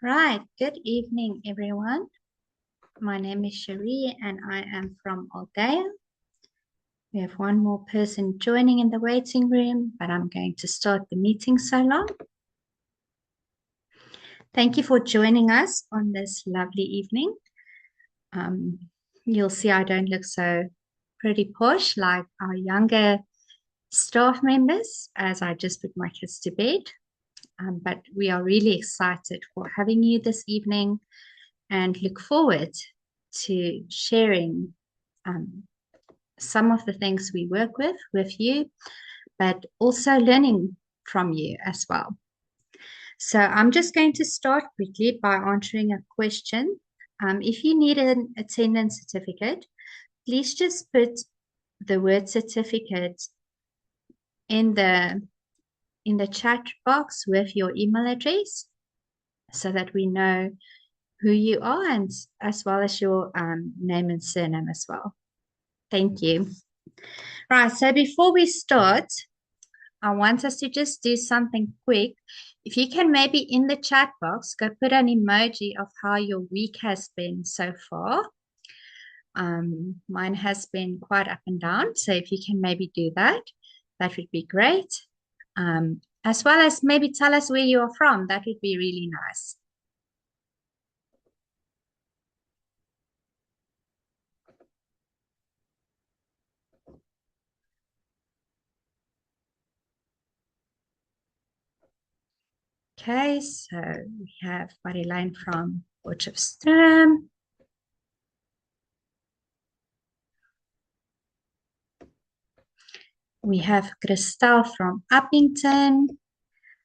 Right, good evening, everyone. My name is Cherie and I am from Aldea. We have one more person joining in the waiting room, but I'm going to start the meeting so long. Thank you for joining us on this lovely evening. Um, you'll see I don't look so pretty posh like our younger staff members as I just put my kids to bed. But we are really excited for having you this evening and look forward to sharing some of the things we work with you, but also learning from you as well. So I'm just going to start quickly by answering a question. If you need an attendance certificate, please just put the word certificate in the chat box with your email address so that we know who you are and as well as your name and surname as well. Thank you. Right, so before we start, I want us to just do something quick. If you can maybe in the chat box, go put an emoji of how your week has been so far. Mine has been quite up and down. So if you can maybe do that, that would be great. As well as maybe tell us where you are from. That would be really nice. Okay, so we have Marilyn from Potchefstroom. We have Christel from Uppington.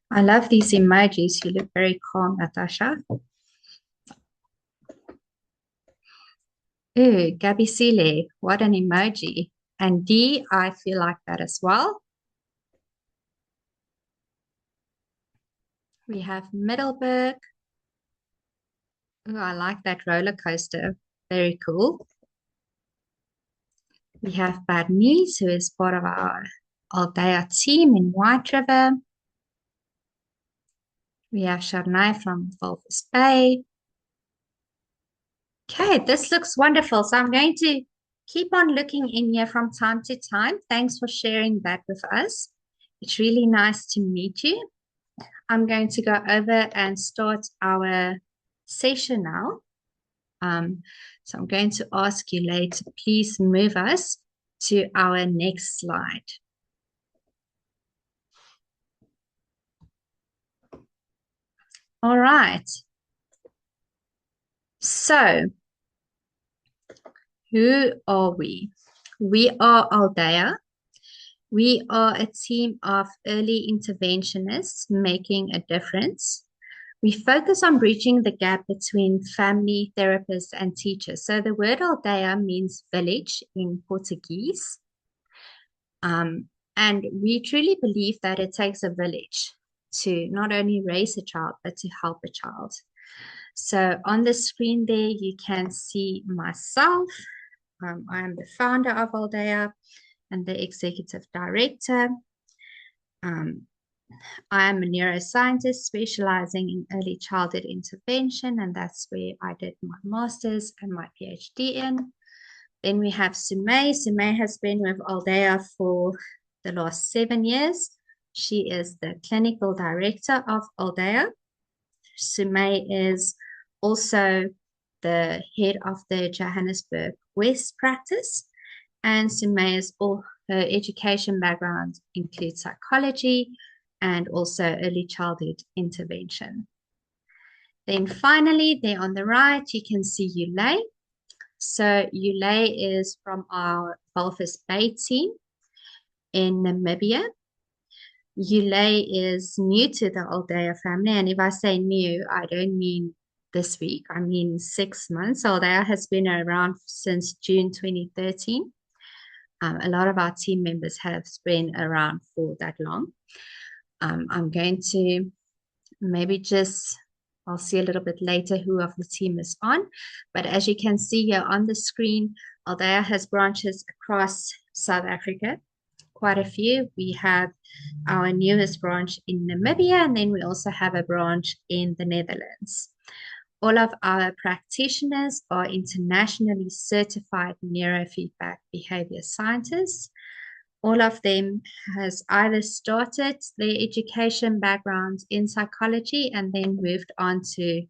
I love these emojis. You look very calm, Natasha. Ooh, Gabisile, what an emoji. And D, I feel like that as well. We have Middleburg. Ooh, I like that roller coaster. Very cool. We have Bad News, who is part of our Aldea team in White River. We have Sharnai from Walvis Bay. Okay, this looks wonderful. So I'm going to keep on looking in here from time to time. Thanks for sharing that with us. It's really nice to meet you. I'm going to go over and start our session now. So I'm going to ask you later, please move us to our next slide. All right. So who are we? We are Aldea. We are a team of early interventionists making a difference. We focus on bridging the gap between family, therapists, and teachers. So the word aldeia means village in Portuguese. And we truly believe that it takes a village to not only raise a child, but to help a child. So on the screen there, you can see myself. I am the founder of Aldea and the executive director. I am a neuroscientist specializing in early childhood intervention, and that's where I did my master's and my PhD in. Then we have Sumay. Sumay has been with Aldea for the last 7 years. She is the clinical director of Aldea. Sumay is also the head of the Johannesburg West practice. And Sumay all her education background includes psychology and also early childhood intervention. Then finally, there on the right, you can see Yulay. So Yulay is from our Walvis Bay team in Namibia. Yulay is new to the Aldea family. And if I say new, I don't mean this week. I mean 6 months. Aldea has been around since June 2013. A lot of our team members have been around for that long. I'm going to maybe I'll see a little bit later who of the team is on. But as you can see here on the screen, Aldea has branches across South Africa, quite a few. We have our newest branch in Namibia, and then we also have a branch in the Netherlands. All of our practitioners are internationally certified neurofeedback behavior scientists. All of them has either started their education backgrounds in psychology and then moved on to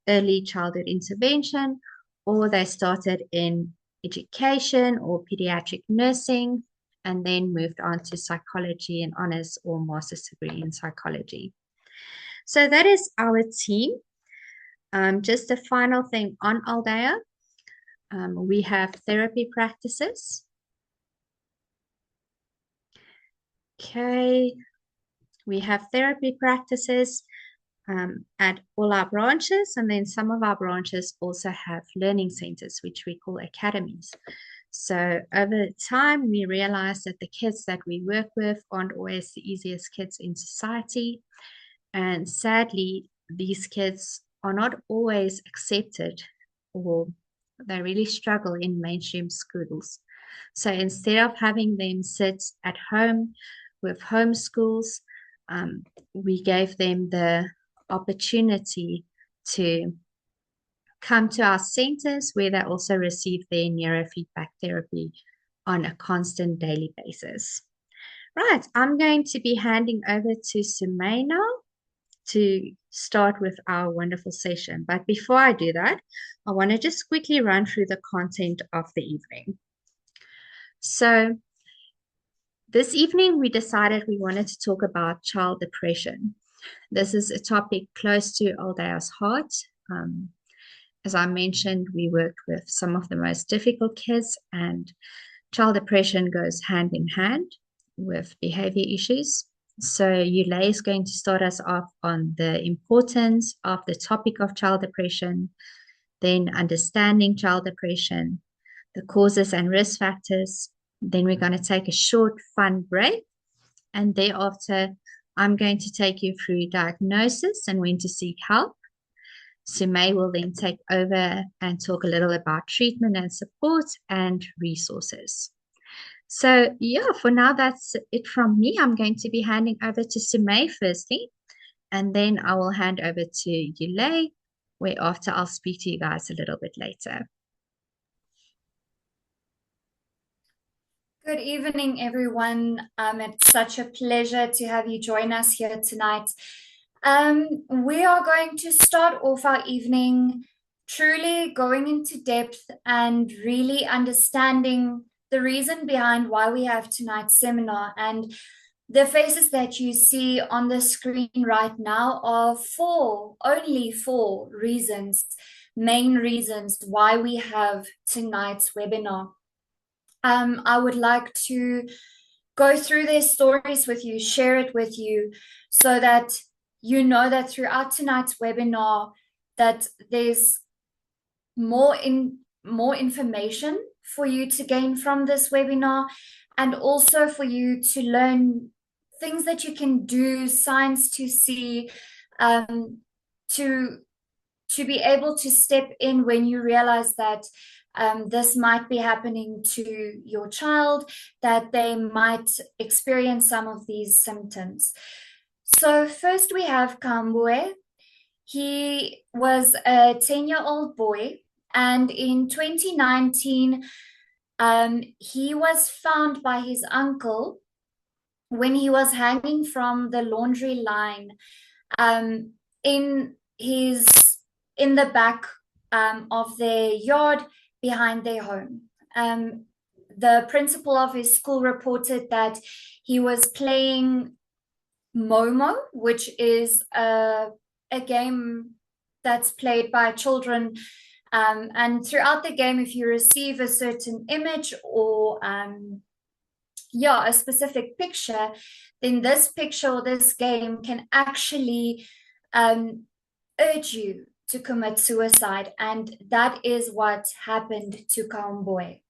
early childhood intervention, or they started in education or pediatric nursing and then moved on to psychology and honors or master's degree in psychology. So that is our team. Just a final thing on Aldea. We have therapy practices. Okay, we have therapy practices at all our branches, and then some of our branches also have learning centers, which we call academies. So over time, we realized that the kids that we work with aren't always the easiest kids in society. And sadly, these kids are not always accepted, or they really struggle in mainstream schools. So instead of having them sit at home with homeschools, we gave them the opportunity to come to our centers where they also receive their neurofeedback therapy on a constant daily basis. Right, I'm going to be handing over to Sumay now to start with our wonderful session. But before I do that, I want to just quickly run through the content of the evening. So this evening, we decided we wanted to talk about child depression. This is a topic close to Aldea's heart. As I mentioned, we work with some of the most difficult kids, and child depression goes hand in hand with behavior issues. So Yulay is going to start us off on the importance of the topic of child depression, then understanding child depression, the causes and risk factors. Then we're going to take a short, fun break. And thereafter, I'm going to take you through diagnosis and when to seek help. Sumay will then take over and talk a little about treatment and support and resources. So yeah, for now, that's it from me. I'm going to be handing over to Sumay firstly, and then I will hand over to Yulay, whereafter I'll speak to you guys a little bit later. Good evening, everyone. It's such a pleasure to have you join us here tonight. We are going to start off our evening truly going into depth and really understanding the reason behind why we have tonight's seminar. And the faces that you see on the screen right now are only four reasons, main reasons why we have tonight's webinar. I would like to go through their stories with you, share it with you, so that you know that throughout tonight's webinar that there's more information for you to gain from this webinar, and also for you to learn things that you can do, signs to see, to be able to step in when you realize that this might be happening to your child, that they might experience some of these symptoms. So first we have Kambwe. He was a 10-year-old boy, and in 2019, he was found by his uncle when he was hanging from the laundry line in the back of their yard behind their home. The principal of his school reported that he was playing Momo, which is a game that's played by children. And throughout the game, if you receive a certain image or a specific picture, then this picture or this game can actually urge you to commit suicide, and that is what happened to Kaumboy.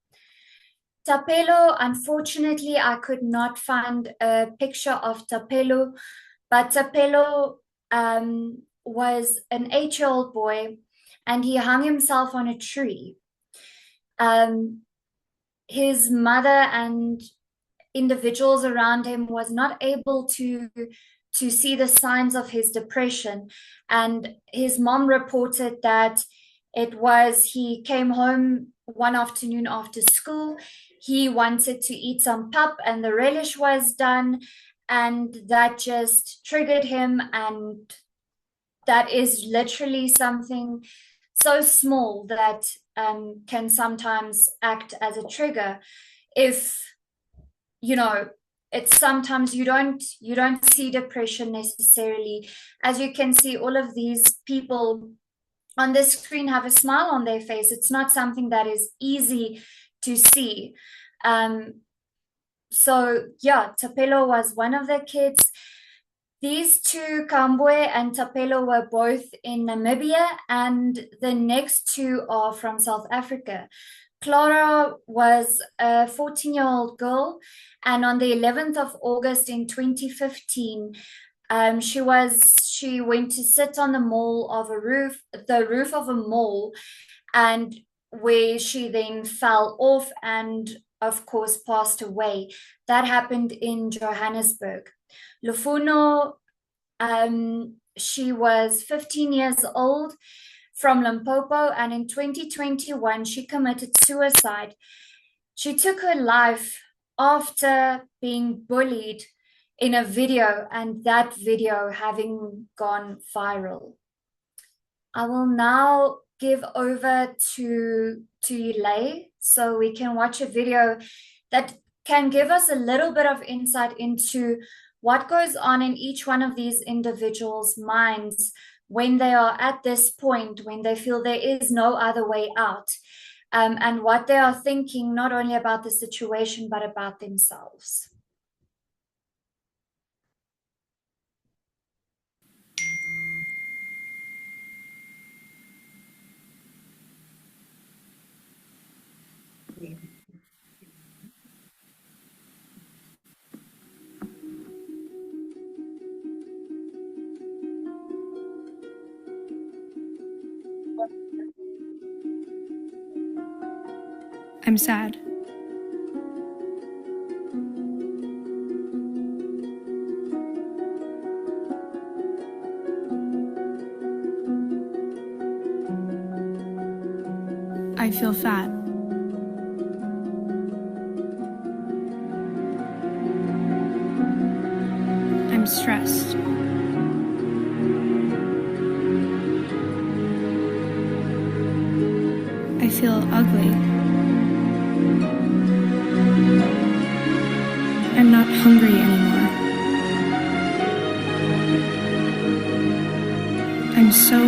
Tapelo, unfortunately, I could not find a picture of Tapelo, but Tapelo was an 8-year-old boy, and he hung himself on a tree. His mother and individuals around him was not able to to see the signs of his depression. And his mom reported that he came home one afternoon after school. He wanted to eat some pap, and the relish was done, and that just triggered him. And that is literally something so small that can sometimes act as a trigger. If you know, it's sometimes you don't see depression necessarily. As you can see, all of these people on the screen have a smile on their face. It's not something that is easy to see. So yeah, Tapelo was one of the kids. These two, Kambwe and Tapelo, were both in Namibia, and the next two are from South Africa. Clara was a 14-year-old girl, and on the 11th of August in 2015, she went to sit on the roof of a mall, and where she then fell off and, of course, passed away. That happened in Johannesburg. Lufuno, she was 15 years old from Limpopo, and in 2021, she committed suicide. She took her life after being bullied in a video, and that video having gone viral. I will now give over to Yulay so we can watch a video that can give us a little bit of insight into what goes on in each one of these individuals' minds when they are at this point, when they feel there is no other way out, and what they are thinking, not only about the situation, but about themselves. I'm sad. I feel fat. I'm stressed. I feel ugly. I'm not hungry anymore. I'm so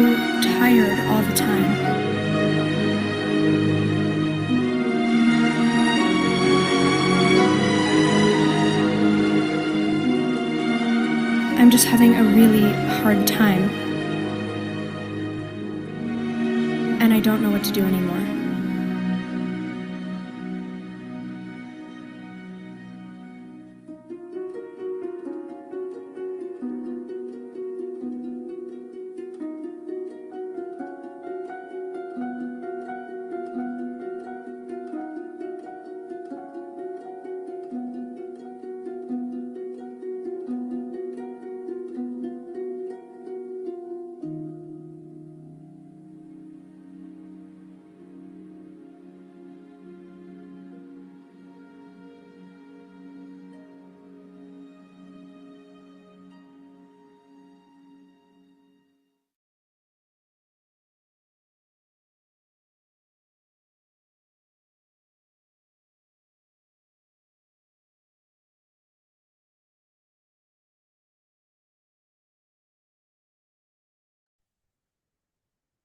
tired all the time. I'm just having a really hard time. And I don't know what to do anymore.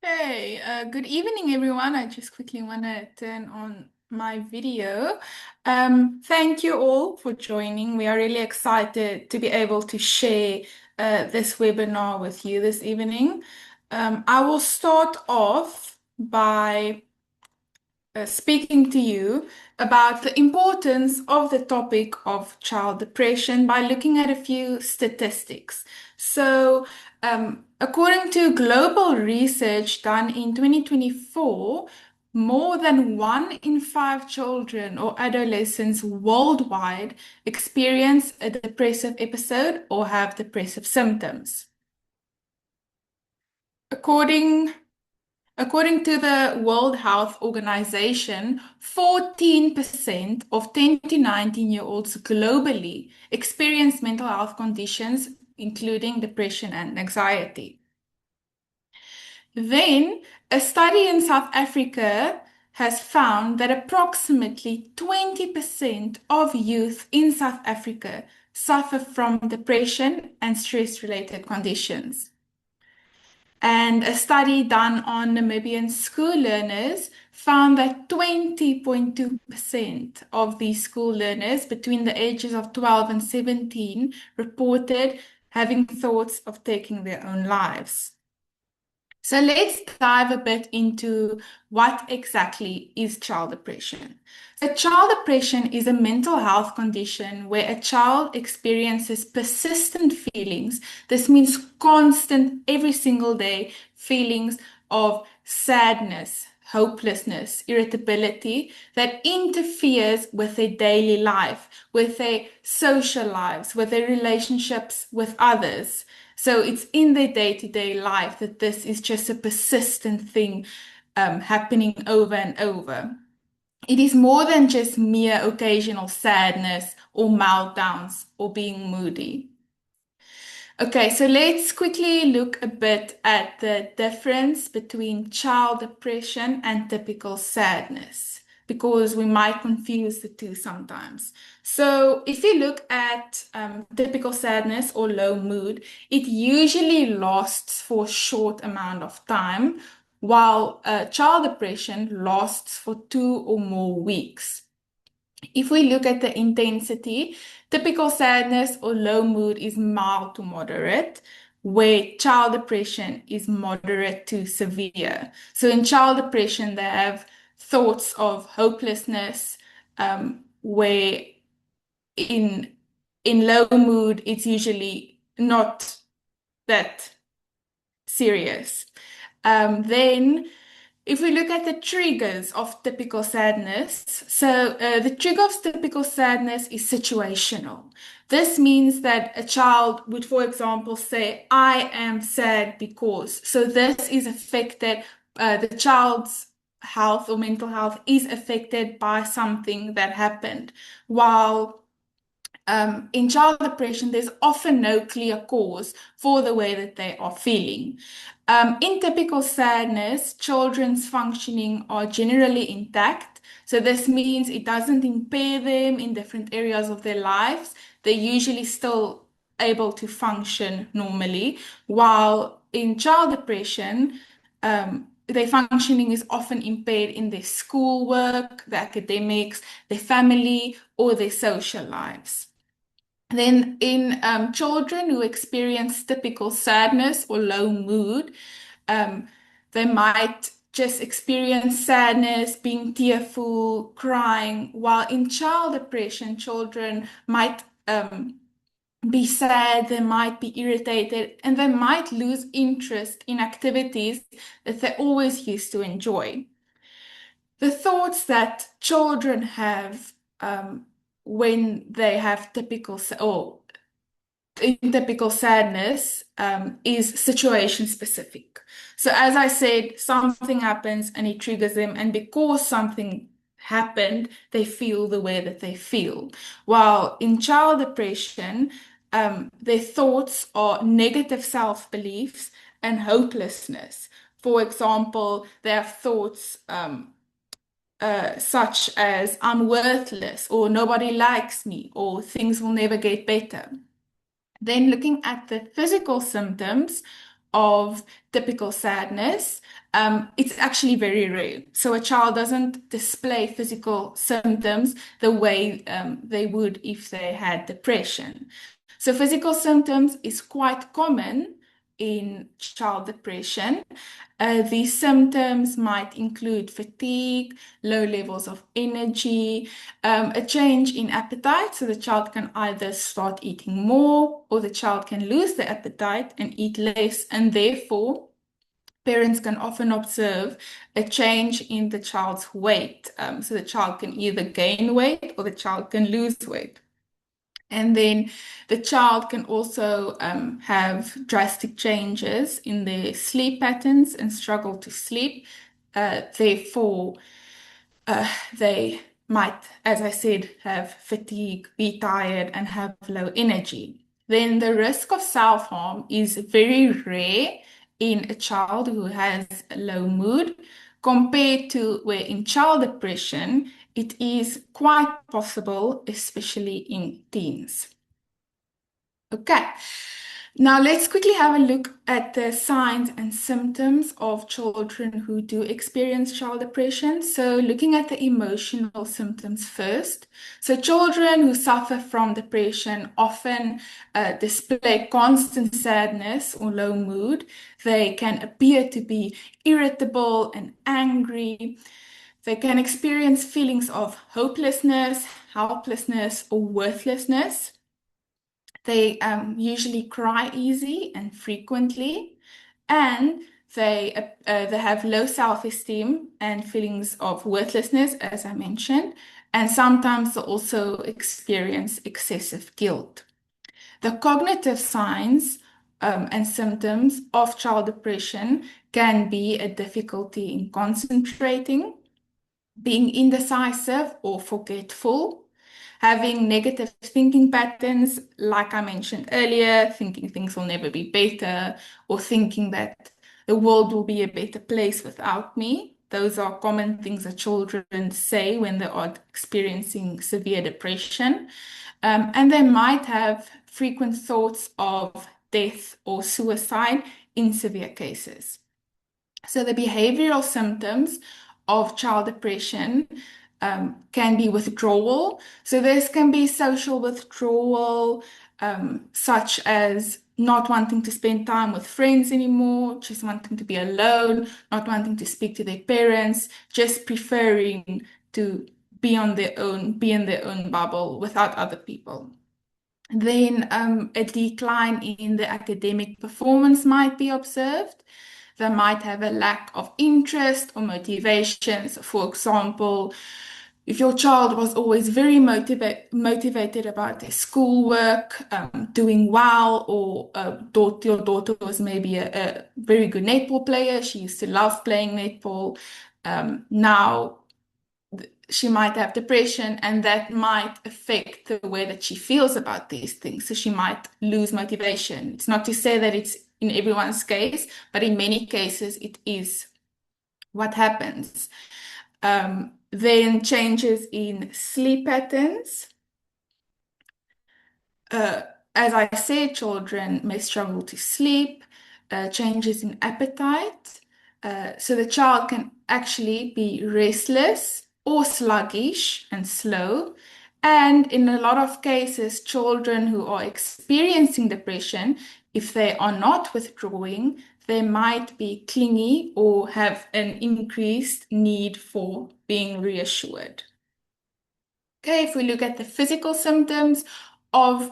Hey, good evening, everyone. I just quickly want to turn on my video. Thank you all for joining. We are really excited to be able to share this webinar with you this evening. I will start off by speaking to you about the importance of the topic of child depression by looking at a few statistics. So, according to global research done in 2024, more than 1 in 5 children or adolescents worldwide experience a depressive episode or have depressive symptoms. According to the World Health Organization, 14% of 10 to 19-year-olds globally experience mental health conditions, including depression and anxiety. Then, a study in South Africa has found that approximately 20% of youth in South Africa suffer from depression and stress-related conditions. And a study done on Namibian school learners found that 20.2% of these school learners between the ages of 12 and 17 reported having thoughts of taking their own lives. So let's dive a bit into what exactly is child depression. So child depression is a mental health condition where a child experiences persistent feelings. This means constant, every single day, feelings of sadness, hopelessness, irritability that interferes with their daily life, with their social lives, with their relationships with others. So it's in their day-to-day life that this is just a persistent thing happening over and over. It is more than just mere occasional sadness or meltdowns or being moody. Okay, so let's quickly look a bit at the difference between child depression and typical sadness, because we might confuse the two sometimes. So if you look at typical sadness or low mood, it usually lasts for a short amount of time, while child depression lasts for 2 or more weeks. If we look at the intensity, typical sadness or low mood is mild to moderate, where child depression is moderate to severe. So in child depression, they have thoughts of hopelessness, where in low mood, it's usually not that serious. Then if we look at the triggers of typical sadness, so the trigger of typical sadness is situational. This means that a child would, for example, say, I am sad because. So this is affected, the child's health or mental health is affected by something that happened. While in child depression, there's often no clear cause for the way that they are feeling. In typical sadness, children's functioning are generally intact. So this means it doesn't impair them in different areas of their lives. They're usually still able to function normally, while in child depression, their functioning is often impaired in their schoolwork, their academics, their family, or their social lives. Then in children who experience typical sadness or low mood, they might just experience sadness, being tearful, crying, while in child depression, children might be sad, they might be irritated, and they might lose interest in activities that they always used to enjoy. The thoughts that children have when they have typical sadness is situation specific. So as I said, something happens and it triggers them, and because something happened, they feel the way that they feel. While in child depression, their thoughts are negative self-beliefs and hopelessness. For example, they have thoughts such as I'm worthless, or nobody likes me, or things will never get better. Then looking at the physical symptoms of typical sadness, it's actually very rare. So a child doesn't display physical symptoms the way they would if they had depression. So physical symptoms is quite common in child depression. These symptoms might include fatigue, low levels of energy, a change in appetite. So the child can either start eating more, or the child can lose the appetite and eat less, and therefore parents can often observe a change in the child's weight. So the child can either gain weight or the child can lose weight. And then the child can also have drastic changes in their sleep patterns and struggle to sleep. Therefore, they might, as I said, have fatigue, be tired, and have low energy. Then the risk of self-harm is very rare in a child who has a low mood, compared to where in child depression, it is quite possible, especially in teens. Okay, now let's quickly have a look at the signs and symptoms of children who do experience child depression. So looking at the emotional symptoms first. So children who suffer from depression often display constant sadness or low mood. They can appear to be irritable and angry. They can experience feelings of hopelessness, helplessness, or worthlessness. They usually cry easy and frequently, and they have low self-esteem and feelings of worthlessness, as I mentioned, and sometimes they also experience excessive guilt. The cognitive signs and symptoms of child depression can be a difficulty in concentrating, being indecisive or forgetful, having negative thinking patterns, like I mentioned earlier, thinking things will never be better, or thinking that the world will be a better place without me. Those are common things that children say when they are experiencing severe depression. And they might have frequent thoughts of death or suicide in severe cases. So the behavioral symptoms of child depression can be withdrawal. So this can be social withdrawal, such as not wanting to spend time with friends anymore, just wanting to be alone, not wanting to speak to their parents, just preferring to be on their own, be in their own bubble without other people. Then a decline in the academic performance might be observed. They might have a lack of interest or motivation. So for example, if your child was always very motivated about their schoolwork, doing well, or your daughter was maybe a very good netball player, she used to love playing netball, now she might have depression, and that might affect the way that she feels about these things. So she might lose motivation. It's not to say that it's in everyone's case, but in many cases, it is what happens. Then changes in sleep patterns. As I said, children may struggle to sleep, changes in appetite. So the child can actually be restless or sluggish and slow. And in a lot of cases, children who are experiencing depression, if they are not withdrawing, they might be clingy or have an increased need for being reassured. Okay, if we look at the physical symptoms of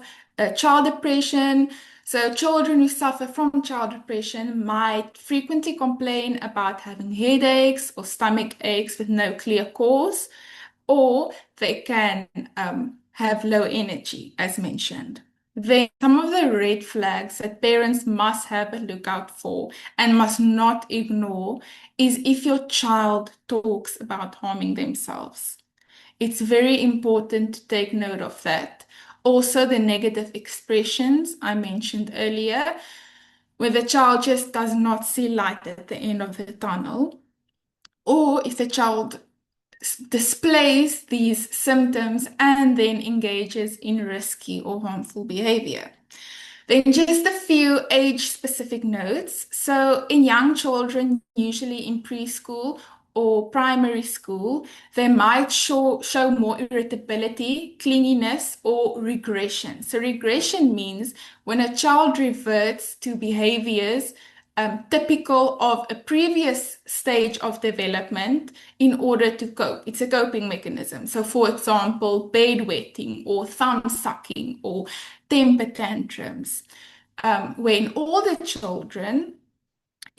child depression, so children who suffer from child depression might frequently complain about having headaches or stomach aches with no clear cause, or they can have low energy, as mentioned. Then some of the red flags that parents must have a lookout for and must not ignore is if your child talks about harming themselves. It's very important to take note of that. Also, the negative expressions I mentioned earlier, where the child just does not see light at the end of the tunnel, or if the child displays these symptoms and then engages in risky or harmful behavior. Then just a few age-specific notes. So in young children, usually in preschool or primary school, they might show more irritability, clinginess, or regression. So regression means when a child reverts to behaviors typical of a previous stage of development in order to cope. It's a coping mechanism. So, for example, bedwetting or thumb sucking or temper tantrums. When older children,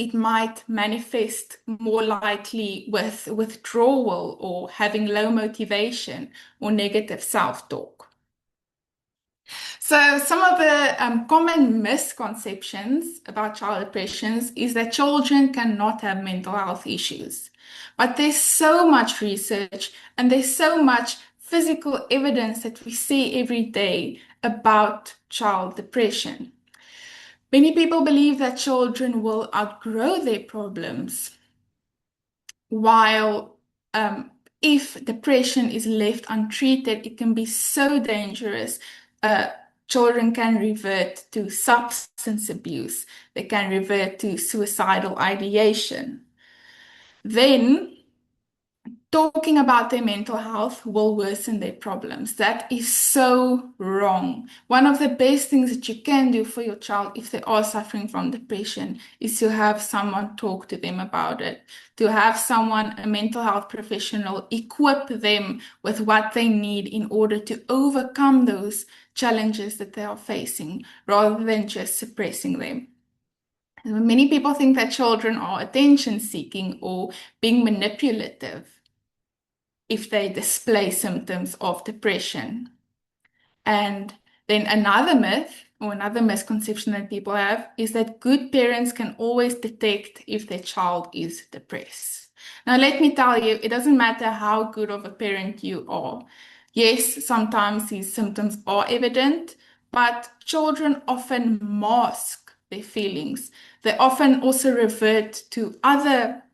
it might manifest more likely with withdrawal or having low motivation or negative self-talk. So some of the common misconceptions about child depressions is that children cannot have mental health issues. But there's so much research and there's so much physical evidence that we see every day about child depression. Many people believe that children will outgrow their problems, while if depression is left untreated, it can be so dangerous. Children can revert to substance abuse. They can revert to suicidal ideation. Then talking about their mental health will worsen their problems. That is so wrong. One of the best things that you can do for your child if they are suffering from depression is to have someone talk to them about it, to have someone, a mental health professional, equip them with what they need in order to overcome those challenges that they are facing, rather than just suppressing them. Many people think that children are attention seeking or being manipulative if they display symptoms of depression. And then another myth or another misconception that people have is that good parents can always detect if their child is depressed. Now, let me tell you, it doesn't matter how good of a parent you are. Yes, sometimes these symptoms are evident, but children often mask their feelings. They often also revert to other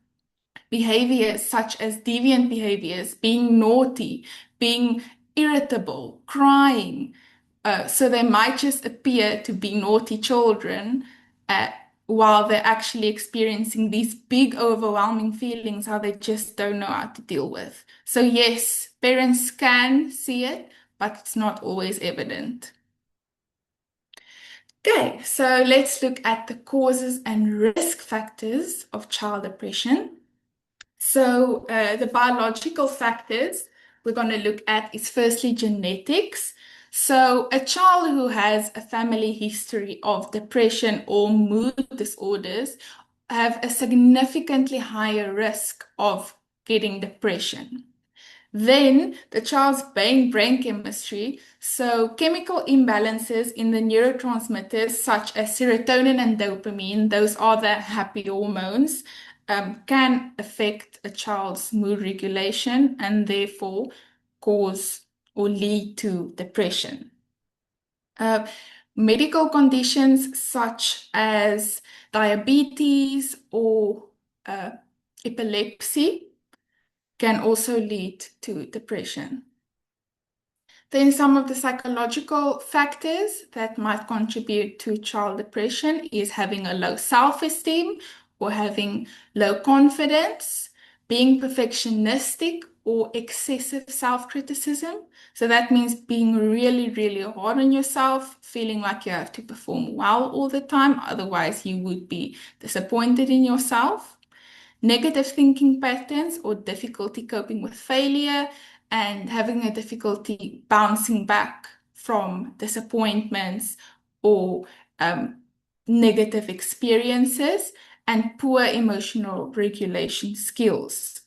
behaviors such as deviant behaviors, being naughty, being irritable, crying. So they might just appear to be naughty children uh, while they're actually experiencing these big, overwhelming feelings how they just don't know how to deal with. So yes, parents can see it, but it's not always evident. Okay, so let's look at the causes and risk factors of child depression. So the biological factors we're going to look at is firstly genetics. So a child who has a family history of depression or mood disorders have a significantly higher risk of getting depression. Then the child's brain chemistry, so chemical imbalances in the neurotransmitters such as serotonin and dopamine, those are the happy hormones, can affect a child's mood regulation and therefore cause or lead to depression. Medical conditions such as diabetes or epilepsy can also lead to depression. Then some of the psychological factors that might contribute to child depression is having a low self-esteem or having low confidence, being perfectionistic or excessive self-criticism. So that means being really, really hard on yourself, feeling like you have to perform well all the time, otherwise you would be disappointed in yourself. Negative thinking patterns or difficulty coping with failure and having a difficulty bouncing back from disappointments or negative experiences, and poor emotional regulation skills.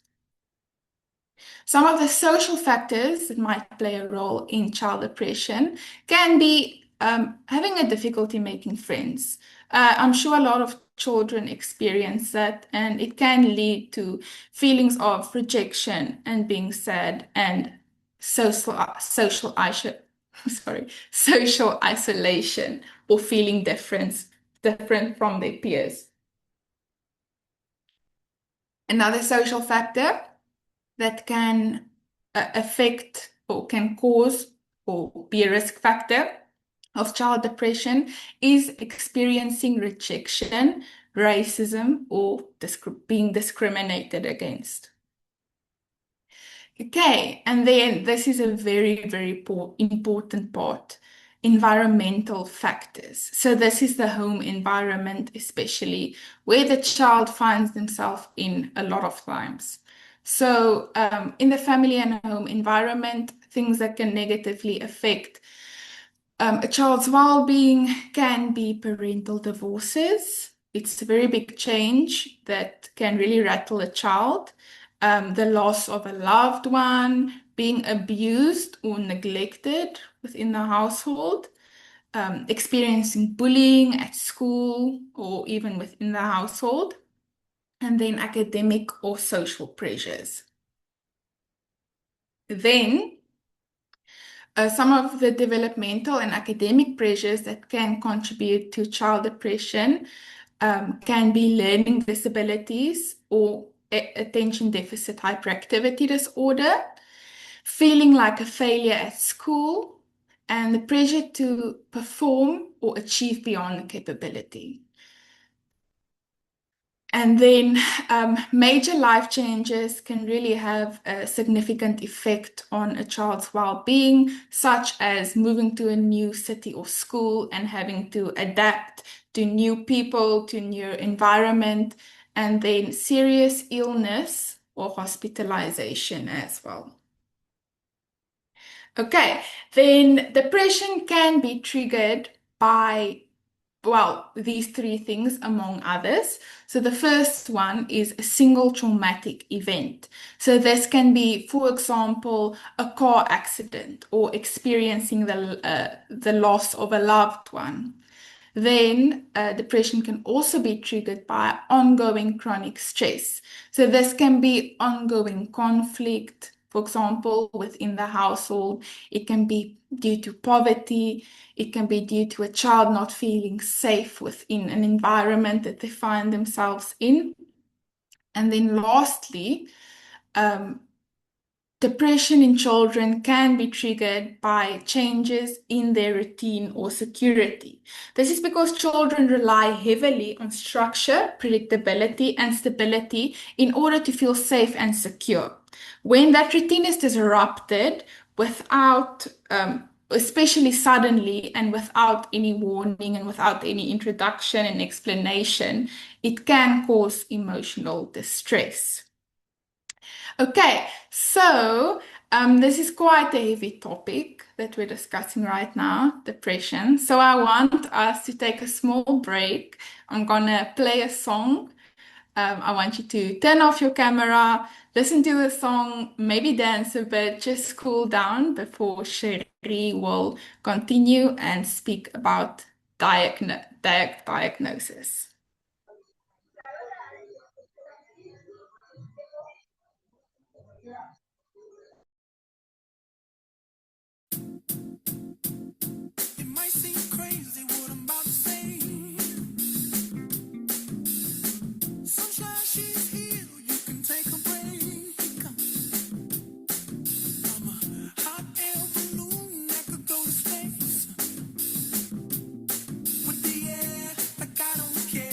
Some of the social factors that might play a role in child depression can be having a difficulty making friends. I'm sure a lot of children experience that, and it can lead to feelings of rejection and being sad and social isolation or feeling different from their peers. Another social factor that can affect or can cause or be a risk factor of child depression is experiencing rejection, racism, or being discriminated against. Okay, and then this is a very, very important part, environmental factors. So this is the home environment, especially where the child finds themselves in a lot of times. So in the family and home environment, things that can negatively affect a child's well-being can be parental divorces, It's a very big change that can really rattle a child. The loss of a loved one, being abused or neglected within the household, experiencing bullying at school or even within the household, and then academic or social pressures. Then, some of the developmental and academic pressures that can contribute to child depression can be learning disabilities or attention deficit hyperactivity disorder, feeling like a failure at school, and the pressure to perform or achieve beyond capability. And then major life changes can really have a significant effect on a child's well-being, such as moving to a new city or school and having to adapt to new people, to new environment, and then serious illness or hospitalization as well. Okay, then depression can be triggered by these three things, among others. So the first one is a single traumatic event. So this can be, for example, a car accident or experiencing the loss of a loved one. Then depression can also be triggered by ongoing chronic stress. So this can be ongoing conflict, for example, within the household. It can be due to poverty. It can be due to a child not feeling safe within an environment that they find themselves in. And then lastly, depression in children can be triggered by changes in their routine or security. This is because children rely heavily on structure, predictability, and stability in order to feel safe and secure. When that routine is disrupted without, especially suddenly and without any warning and without any introduction and explanation, it can cause emotional distress. Okay, so this is quite a heavy topic that we're discussing right now, depression. So I want us to take a small break. I'm gonna play a song. I want you to turn off your camera, listen to the song, maybe dance a bit, just cool down before Sherry will continue and speak about diagnosis. It might seem crazy what I'm about to say. Sunshine, she's here. You can take a break. I'm a hot air balloon that could go to space with the air like I don't care.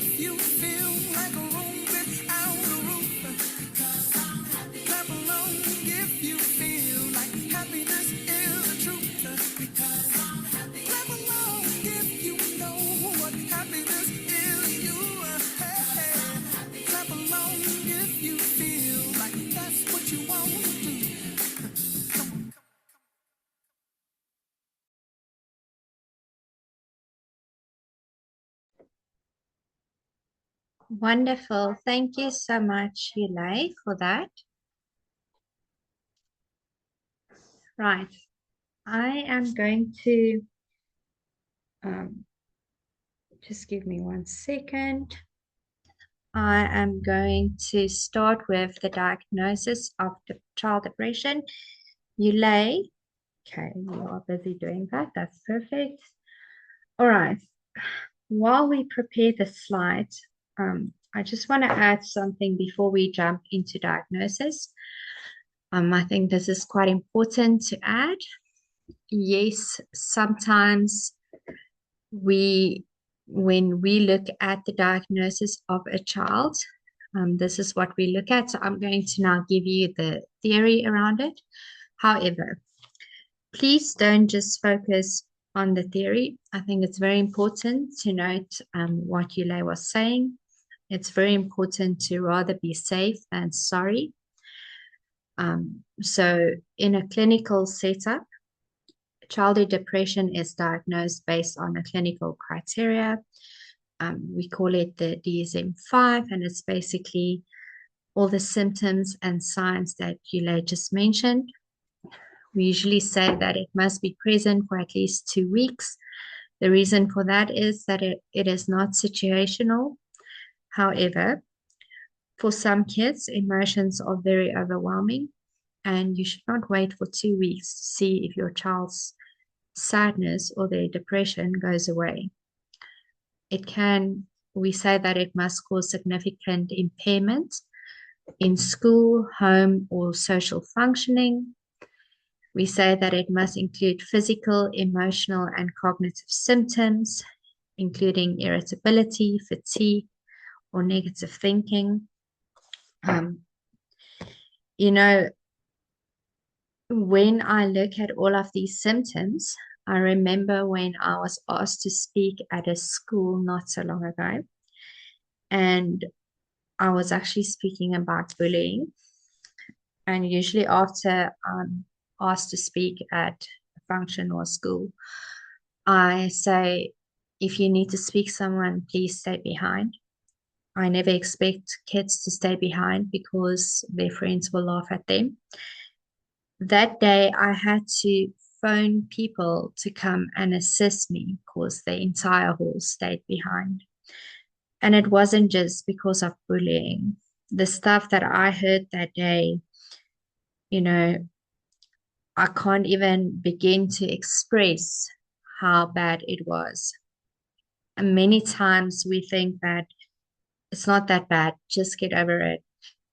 if you feel like a room without a roof. Clap along if you feel like happiness is the truth. Clap along if you know what happiness is you. Hey, clap along if you feel like that's what you want to do. Come on. Wonderful. Thank you so much, Yulay, for that. Right. I am going to just give me 1 second. I am going to start with the diagnosis of the child depression. Yulay, okay, you are busy doing that. That's perfect. All right. While we prepare the slides, I just want to add something before we jump into diagnosis. I think this is quite important to add. Yes, sometimes when we look at the diagnosis of a child, this is what we look at. So I'm going to now give you the theory around it. However, please don't just focus on the theory. I think it's very important to note what Yulay was saying. It's very important to rather be safe than sorry. So in a clinical setup, childhood depression is diagnosed based on a clinical criteria. We call it the DSM-5, and it's basically all the symptoms and signs that Yulay just mentioned. We usually say that it must be present for at least 2 weeks. The reason for that is that it is not situational. However, for some kids, emotions are very overwhelming, and you should not wait for 2 weeks to see if your child's sadness or their depression goes away. We say that it must cause significant impairment in school, home, or social functioning. We say that it must include physical, emotional, and cognitive symptoms, including irritability, fatigue, or negative thinking. When I look at all of these symptoms, I remember when I was asked to speak at a school not so long ago, and I was actually speaking about bullying. And usually after I'm asked to speak at a function or school, I say, if you need to speak someone, please stay behind. I never expect kids to stay behind because their friends will laugh at them. That day, I had to phone people to come and assist me because the entire hall stayed behind. And it wasn't just because of bullying. The stuff that I heard that day, I can't even begin to express how bad it was. And many times we think that it's not that bad, just get over it.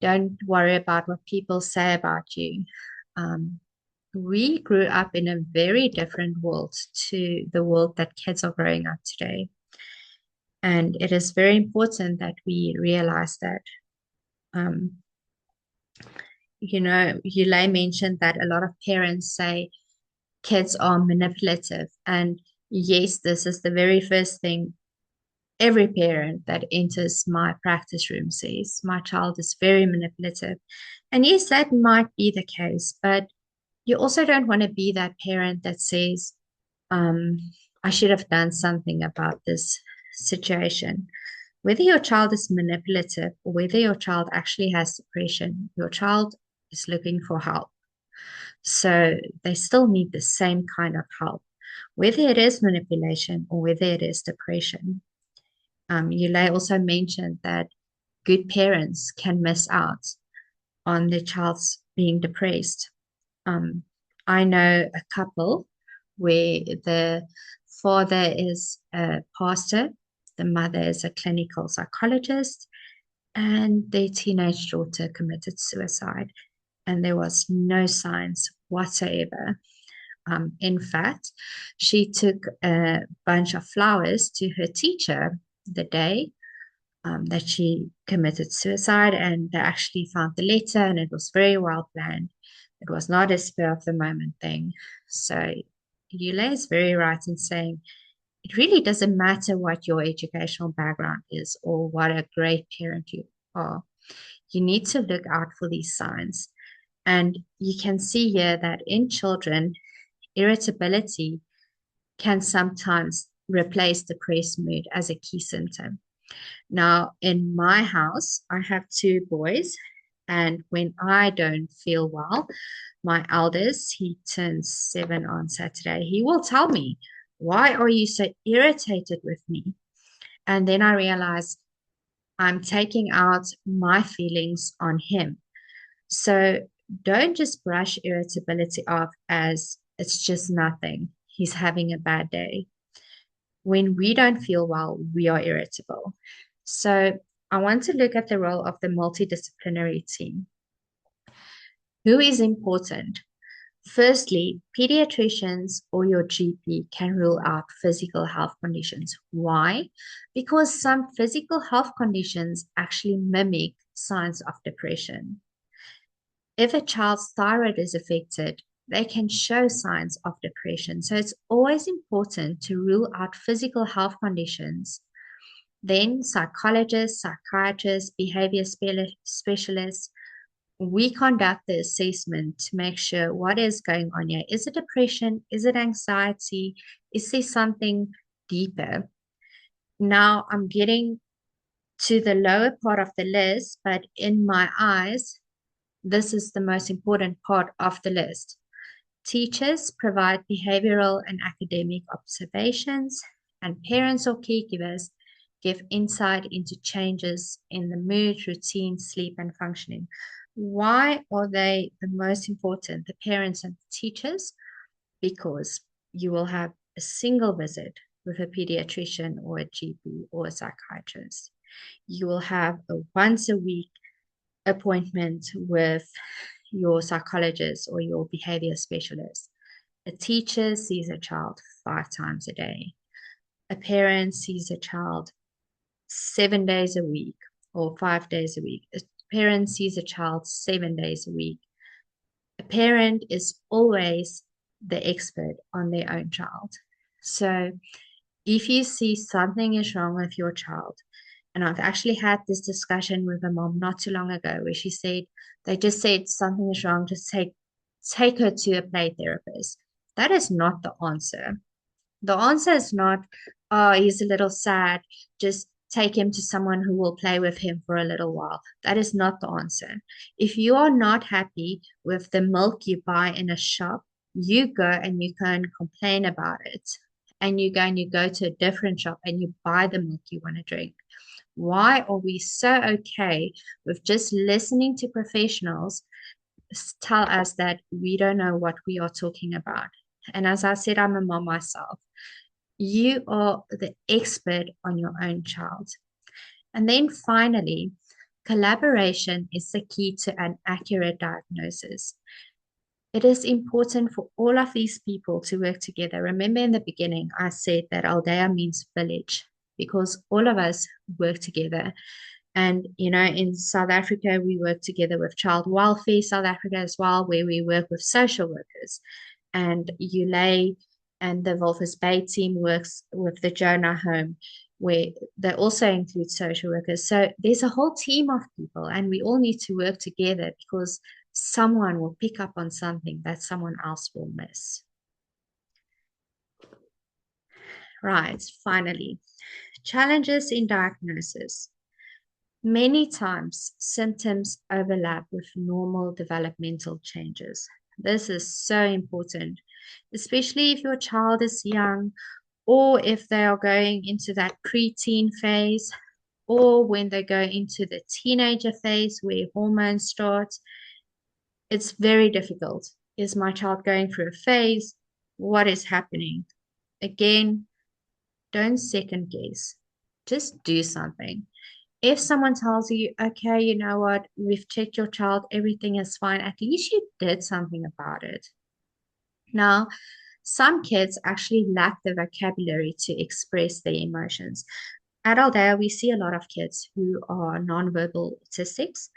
Don't worry about what people say about you. We grew up in a very different world to the world that kids are growing up today. And it is very important that we realize that. Yulay mentioned that a lot of parents say kids are manipulative. And yes, this is the very first thing every parent that enters my practice room says. My child is very manipulative. And yes, that might be the case, but you also don't want to be that parent that says, I should have done something about this situation. Whether your child is manipulative or whether your child actually has depression, your child is looking for help. So they still need the same kind of help, whether it is manipulation or whether it is depression. Yulay also mentioned that good parents can miss out on their child's being depressed. I know a couple where the father is a pastor, the mother is a clinical psychologist, and their teenage daughter committed suicide, and there was no signs whatsoever. In fact, she took a bunch of flowers to her teacher the day that she committed suicide, and they actually found the letter, and it was very well planned. It was not a spur of the moment thing. So Yule is very right in saying it really doesn't matter what your educational background is or what a great parent you are. You need to look out for these signs. And you can see here that in children, irritability can sometimes replace depressed mood as a key symptom. Now, in my house, I have two boys, and when I don't feel well, my eldest, he turns 7 on Saturday, he will tell me, "Why are you so irritated with me?" And then I realize I'm taking out my feelings on him. So don't just brush irritability off as it's just nothing. He's having a bad day. When we don't feel well, we are irritable. So I want to look at the role of the multidisciplinary team. Who is important? Firstly, pediatricians or your GP can rule out physical health conditions. Why? Because some physical health conditions actually mimic signs of depression. If a child's thyroid is affected, they can show signs of depression. So it's always important to rule out physical health conditions. Then psychologists, psychiatrists, behavior specialists, we conduct the assessment to make sure what is going on here. Is it depression? Is it anxiety? Is there something deeper? Now I'm getting to the lower part of the list, but in my eyes, this is the most important part of the list. Teachers provide behavioral and academic observations, and parents or caregivers give insight into changes in the mood, routine, sleep, and functioning. Why are they the most important, the parents and the teachers? Because you will have a single visit with a pediatrician or a GP or a psychiatrist. You will have a once a week appointment with your psychologist or your behavior specialist. A teacher sees a child 5 times a day. A parent sees a child 7 days a week or 5 days a week. A parent sees a child 7 days a week. A parent is always the expert on their own child. So if you see something is wrong with your child, and I've actually had this discussion with a mom not too long ago where she said, they just said something is wrong, just take her to a play therapist. That is not the answer. The answer is not, oh, he's a little sad, just take him to someone who will play with him for a little while. That is not the answer. If you are not happy with the milk you buy in a shop, you go and you can complain about it. And you go to a different shop and you buy the milk you want to drink. Why are we so okay with just listening to professionals tell us that we don't know what we are talking about? And as I said, I'm a mom myself. You are the expert on your own child. And then finally, collaboration is the key to an accurate diagnosis. It is important for all of these people to work together. Remember in the beginning, I said that Aldea means village because all of us work together. And, in South Africa, we work together with Child Welfare South Africa as well, where we work with social workers. And ULA and the Wolfers Bay team works with the Jonah Home, where they also include social workers. So there's a whole team of people, and we all need to work together because someone will pick up on something that someone else will miss. Right, finally, challenges in diagnosis. Many times, symptoms overlap with normal developmental changes. This is so important, especially if your child is young or if they are going into that preteen phase or when they go into the teenager phase where hormones start. It's very difficult. Is my child going through a phase? What is happening? Again, don't second guess. Just do something. If someone tells you, okay, you know what, we've checked your child, everything is fine, at least you did something about it. Now, some kids actually lack the vocabulary to express their emotions. at Aldea, we see a lot of kids who are nonverbal autistics,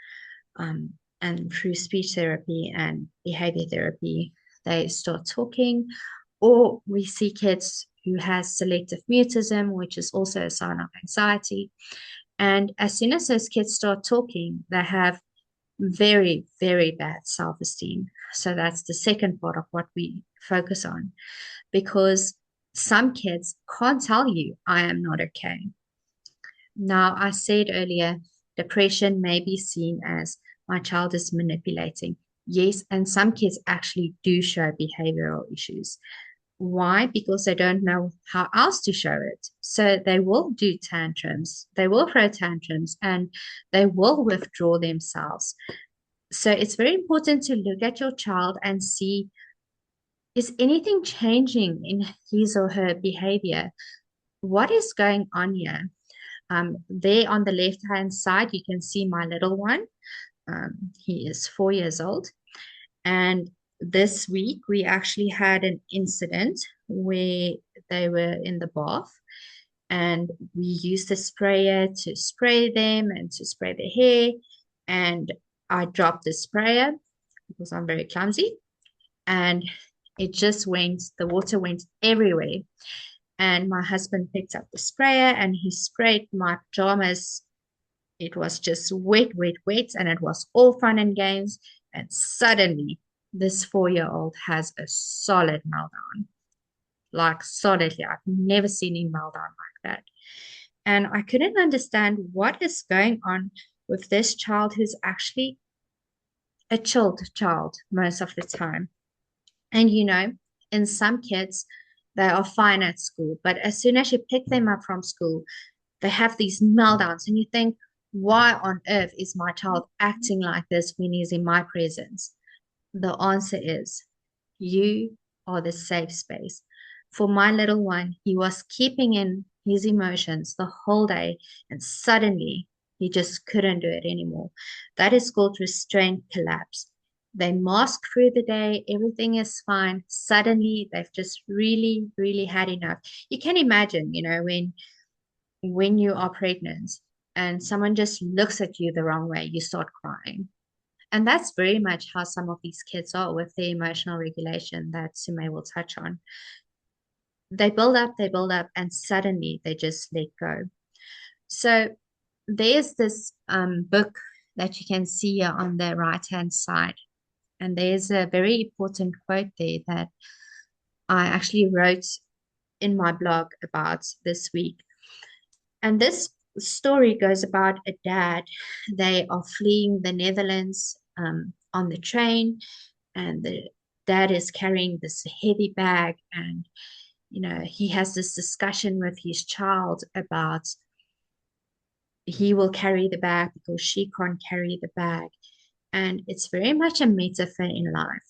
and through speech therapy and behavior therapy, they start talking. Or we see kids who has selective mutism, which is also a sign of anxiety. And as soon as those kids start talking, they have very, very bad self-esteem. So that's the second part of what we focus on, because some kids can't tell you, I am not okay. Now, I said earlier, depression may be seen as my child is manipulating. Yes, and some kids actually do show behavioral issues. Why? Because they don't know how else to show it. So they will do tantrums, they will throw tantrums, and they will withdraw themselves. So it's very important to look at your child and see, is anything changing in his or her behavior? What is going on here? There on the left-hand side, you can see my little one. He is 4 years old. And this week, we actually had an incident where they were in the bath, and we used a sprayer to spray them and to spray their hair. And I dropped the sprayer because I'm very clumsy, and it just went, the water went everywhere. And my husband picked up the sprayer and he sprayed my pajamas. It was just wet, wet, wet, and it was all fun and games. And suddenly, this 4-year-old has a solid meltdown. Like, solidly. I've never seen him meltdown like that. And I couldn't understand what is going on with this child, who's actually a chilled child most of the time. And in some kids, they are fine at school, but as soon as you pick them up from school, they have these meltdowns, and you think, why on earth is my child acting like this when he's in my presence? The answer is, you are the safe space. For my little one, he was keeping in his emotions the whole day, and suddenly he just couldn't do it anymore. That is called restraint collapse. They mask through the day, everything is fine. Suddenly, they've just really, really had enough. You can imagine, when you are pregnant and someone just looks at you the wrong way, you start crying. And that's very much how some of these kids are with their emotional regulation that Sume will touch on. They build up, and suddenly they just let go. So there's this book that you can see here on the right-hand side. And there's a very important quote there that I actually wrote in my blog about this week. And this story goes about a dad. They are fleeing the Netherlands on the train, and the dad is carrying this heavy bag. And, he has this discussion with his child about he will carry the bag because she can't carry the bag. And it's very much a metaphor in life.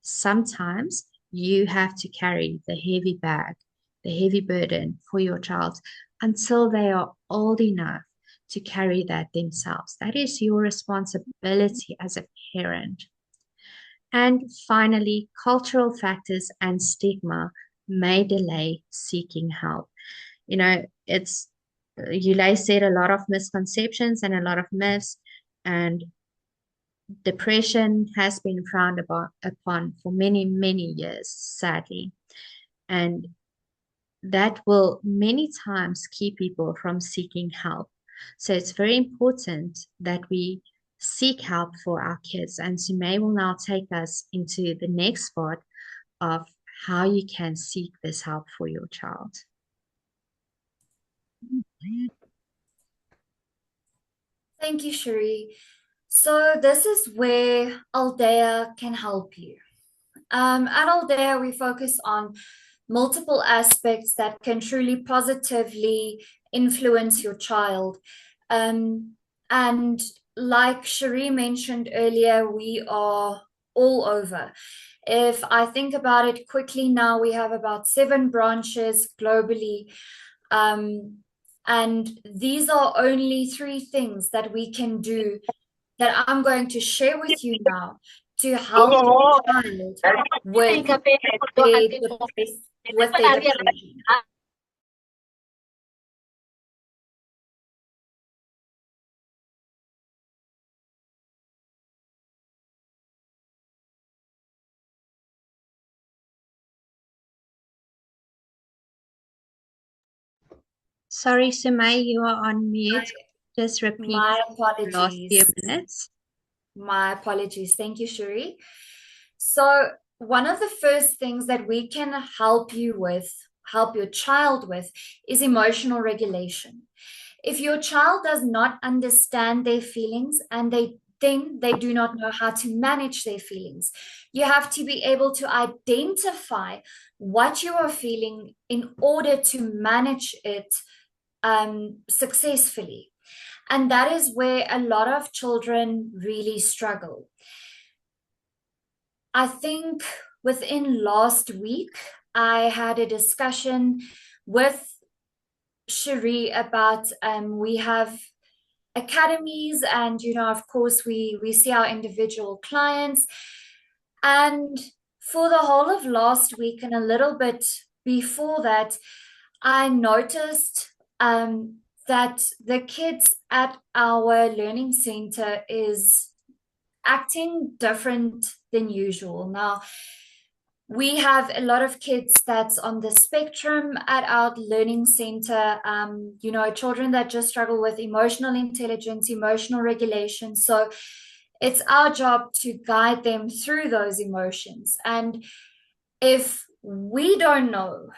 Sometimes you have to carry the heavy bag, the heavy burden for your child until they are old enough to carry that themselves. That is your responsibility as a parent. And finally, cultural factors and stigma may delay seeking help. It's Yulay said a lot of misconceptions and a lot of myths, and depression has been frowned upon for many, many years, sadly. And that will many times keep people from seeking help. So it's very important that we seek help for our kids. And Sume will now take us into the next part of how you can seek this help for your child. Thank you, Cherie. So this is where Aldea can help you. At Aldea, we focus on multiple aspects that can truly positively influence your child. And like Cherie mentioned earlier, we are all over. If I think about it quickly now, we have about 7 branches globally. And these are only 3 things that we can do that I'm going to share with you now to help your child with their depression. Sorry, Sumay, you are on mute. Just repeat My the last few apologies. minutes. My apologies. Thank you, Shuri. So, one of the first things that we can help your child with, is emotional regulation. If your child does not understand their feelings and they do not know how to manage their feelings, you have to be able to identify what you are feeling in order to manage it successfully. And that is where a lot of children really struggle. I think within last week, I had a discussion with Cherie about we have academies, and of course we see our individual clients. And for the whole of last week and a little bit before that, I noticed that the kids at our learning center is acting different than usual. Now, we have a lot of kids that's on the spectrum at our learning center, children that just struggle with emotional intelligence, emotional regulation. So it's our job to guide them through those emotions. And if we don't know,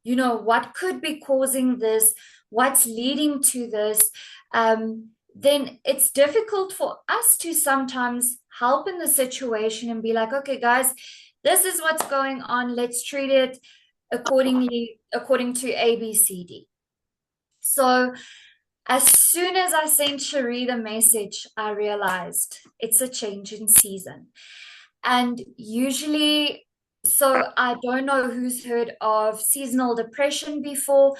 what could be causing this, what's leading to this, then it's difficult for us to sometimes help in the situation and be like, okay, guys, this is what's going on. Let's treat it according to ABCD. So as soon as I sent Cherie the message, I realized it's a change in season. And usually, so I don't know who's heard of seasonal depression before,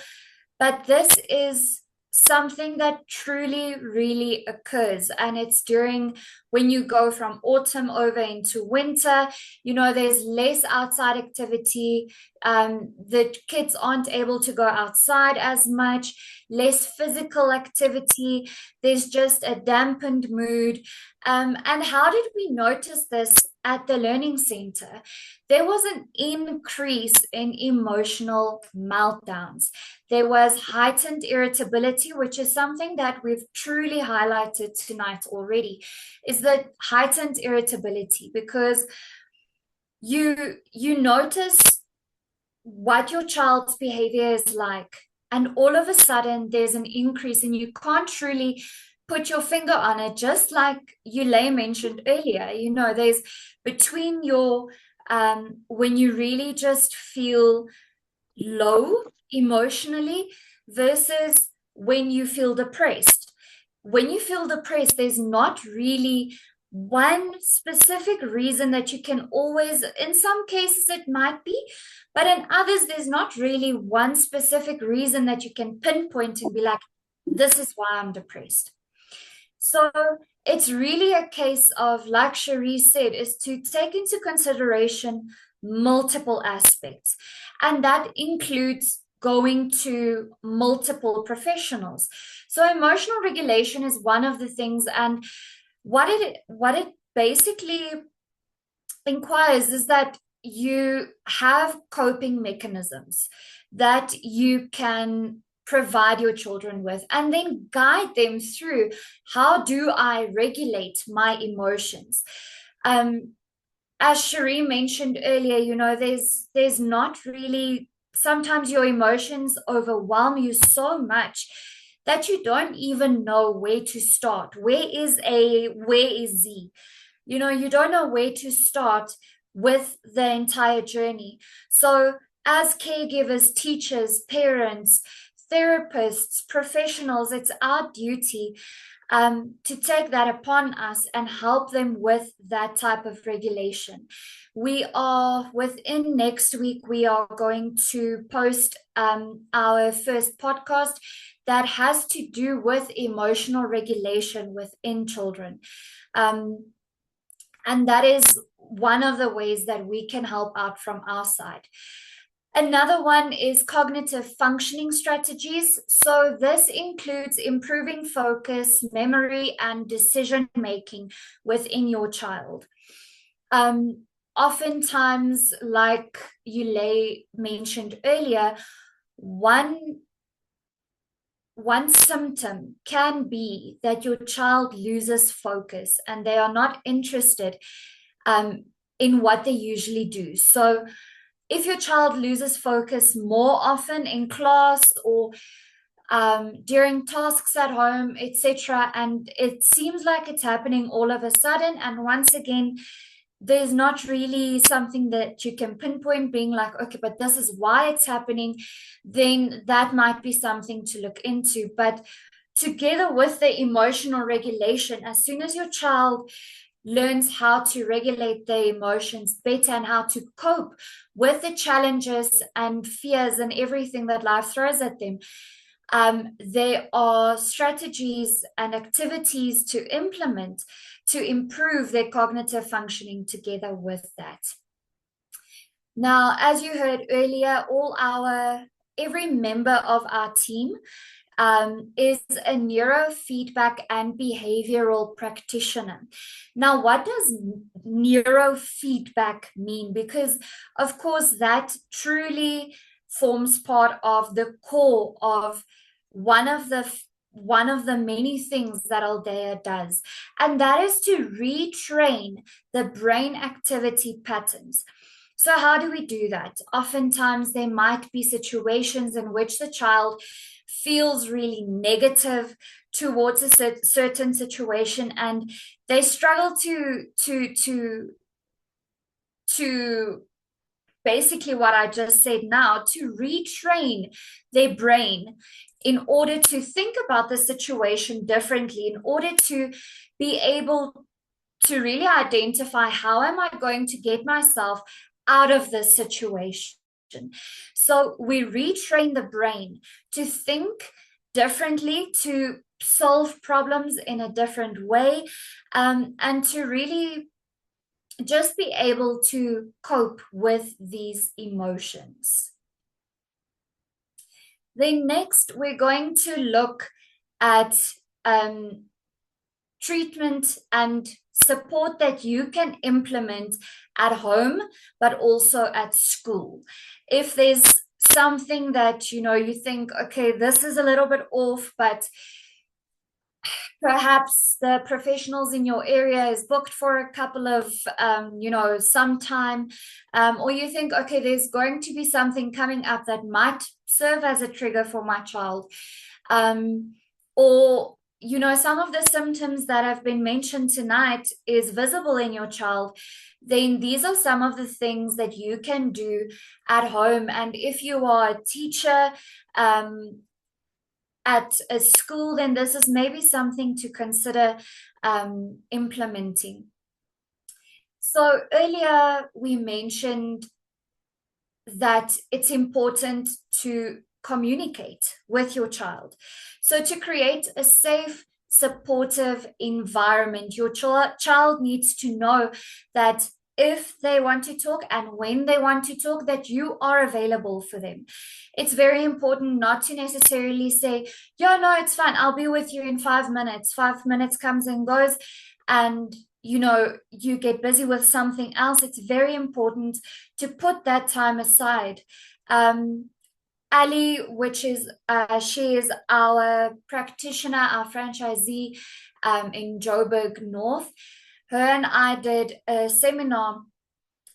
but this is something that truly, really occurs. And it's during when you go from autumn over into winter, there's less outside activity. The kids aren't able to go outside as much, less physical activity. There's just a dampened mood. And how did we notice this at the learning center? There was an increase in emotional meltdowns. There was heightened irritability, which is something that we've truly highlighted tonight already, is the heightened irritability, because you notice what your child's behavior is like, and all of a sudden there's an increase and you can't truly put your finger on it. Just like Yulay mentioned earlier, there's between your when you really just feel low emotionally versus when you feel depressed. When you feel depressed, there's not really one specific reason that you can always, in some cases it might be, but in others there's not really one specific reason that you can pinpoint and be like, this is why I'm depressed. So it's really a case of, like Cherie said, is to take into consideration multiple aspects. And that includes going to multiple professionals. So emotional regulation is one of the things. And what it basically inquires is that you have coping mechanisms that you can provide your children with, and then guide them through, how do I regulate my emotions? As Cherie mentioned earlier, there's not really, sometimes your emotions overwhelm you so much that you don't even know where to start. Where is A, where is Z? You don't know where to start with the entire journey. So as caregivers, teachers, parents, therapists, professionals, it's our duty to take that upon us and help them with that type of regulation. Within next week, we are going to post our first podcast that has to do with emotional regulation within children. And that is one of the ways that we can help out from our side. Another one is cognitive functioning strategies. So this includes improving focus, memory, and decision-making within your child. Oftentimes, like Yulay mentioned earlier, one one symptom can be that your child loses focus and they are not interested in what they usually do. So if your child loses focus more often in class or during tasks at home, etc., and it seems like it's happening all of a sudden, and once again, there's not really something that you can pinpoint being like, okay, but this is why it's happening, then that might be something to look into. But together with the emotional regulation, as soon as your child learns how to regulate their emotions better and how to cope with the challenges and fears and everything that life throws at them, there are strategies and activities to implement to improve their cognitive functioning together with that. Now, as you heard earlier, every member of our team is a neurofeedback and behavioral practitioner. Now, what does neurofeedback mean? Because, of course, that truly forms part of the core of one of the many things that Aldea does, and that is to retrain the brain activity patterns. So how do we do that? Oftentimes there might be situations in which the child feels really negative towards a certain situation, and they struggle to basically what I just said now, to retrain their brain in order to think about the situation differently, in order to be able to really identify, how am I going to get myself out of this situation? So we retrain the brain to think differently, to solve problems in a different way, and to really just be able to cope with these emotions. Then next, we're going to look at treatment and support that you can implement at home, but also at school. If there's something that, you think, okay, this is a little bit off, but perhaps the professionals in your area is booked for a couple of, some time, or you think, okay, there's going to be something coming up that might serve as a trigger for my child, or some of the symptoms that have been mentioned tonight is visible in your child, then these are some of the things that you can do at home. And if you are a teacher at a school, then this is maybe something to consider implementing. So earlier we mentioned that it's important to communicate with your child. So to create a safe, supportive environment, your child needs to know that if they want to talk and when they want to talk, that you are available for them. It's very important not to necessarily say, yeah, no, it's fine, I'll be with you in 5 minutes. 5 minutes comes and goes, and you get busy with something else. It's very important to put that time aside. Ali, which is she is our practitioner, our franchisee in Joburg North. Her and I did a seminar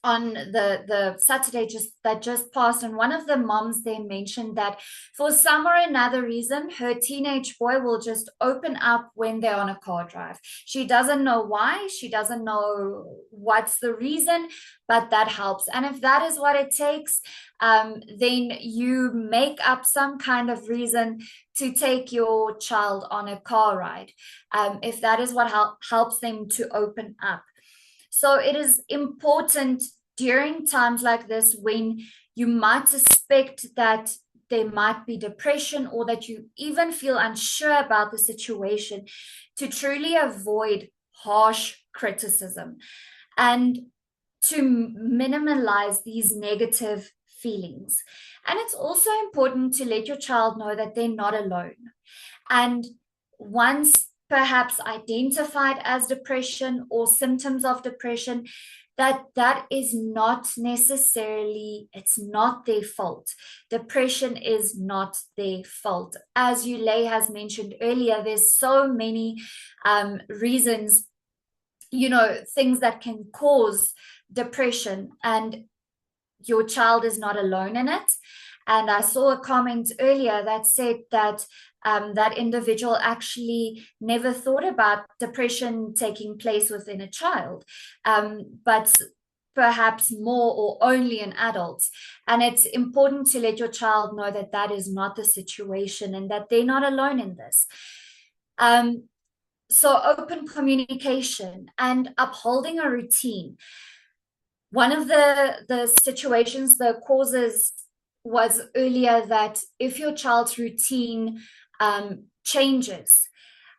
on the Saturday that just passed, and one of the moms there mentioned that for some or another reason, her teenage boy will just open up when they're on a car drive. She doesn't know why, she doesn't know what's the reason, but that helps. And if that is what it takes, then you make up some kind of reason to take your child on a car ride, if that is what helps them to open up. So it is important during times like this, when you might suspect that there might be depression, or that you even feel unsure about the situation, to truly avoid harsh criticism and to minimize these negative feelings. And it's also important to let your child know that they're not alone. And once perhaps identified as depression or symptoms of depression, that is not necessarily, it's not their fault. Depression is not their fault. As Yulay has mentioned earlier, there's so many reasons, things that can cause depression, and your child is not alone in it. And I saw a comment earlier that said that that individual actually never thought about depression taking place within a child, but perhaps more or only in adults. And it's important to let your child know that that is not the situation and that they're not alone in this. So open communication and upholding a routine. One of the situations, the causes was earlier that if your child's routine changes,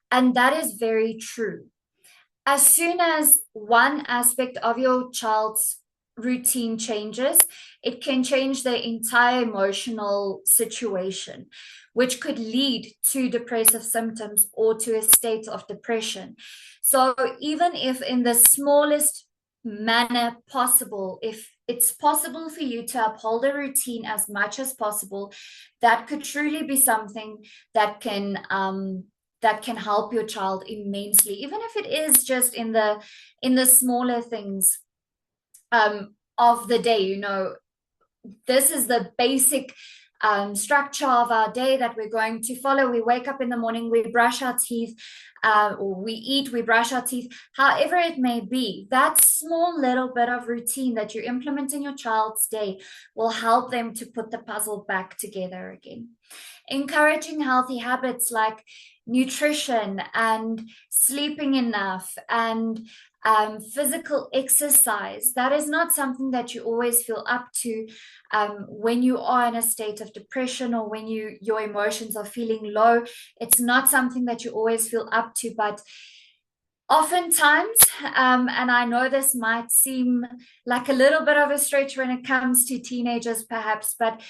and that is very true. As soon as one aspect of your child's routine changes, it can change the entire emotional situation, which could lead to depressive symptoms or to a state of depression. So even if in the smallest manner possible, if it's possible for you to uphold a routine as much as possible, that could truly be something that can help your child immensely, even if it is just in the smaller things of the day. This is the basic structure of our day that we're going to follow. We wake up in the morning, we brush our teeth, or we eat, we brush our teeth, however it may be. That small little bit of routine that you implement in your child's day will help them to put the puzzle back together again. Encouraging healthy habits like nutrition and sleeping enough and physical exercise. That is not something that you always feel up to when you are in a state of depression or when your emotions are feeling low. It's not something that you always feel up to, but oftentimes, and I know this might seem like a little bit of a stretch when it comes to teenagers perhaps, but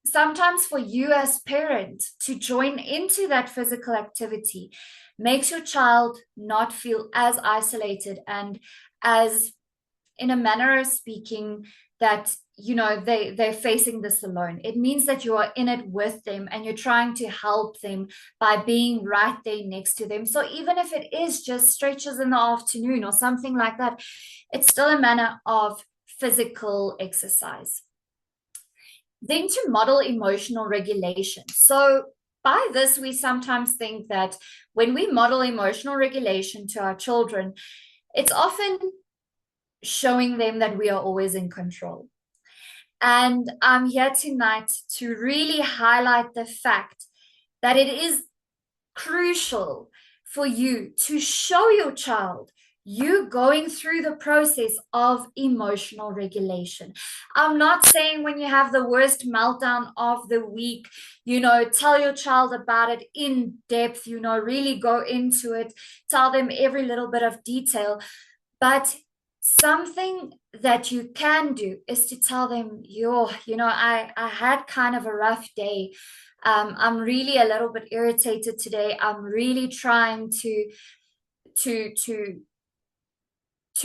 sometimes for you as parent to join into that physical activity makes your child not feel as isolated and as, in a manner of speaking, that they're facing this alone. It means that you are in it with them and you're trying to help them by being right there next to them. So even if it is just stretches in the afternoon or something like that, it's still a manner of physical exercise. Then to model emotional regulation. So by this, we sometimes think that when we model emotional regulation to our children, it's often showing them that we are always in control. And I'm here tonight to really highlight the fact that it is crucial for you to show your child you going through the process of emotional regulation. I'm not saying when you have the worst meltdown of the week, tell your child about it in depth, really go into it, tell them every little bit of detail. But something that you can do is to tell them, I had kind of a rough day. I'm really a little bit irritated today. I'm really trying to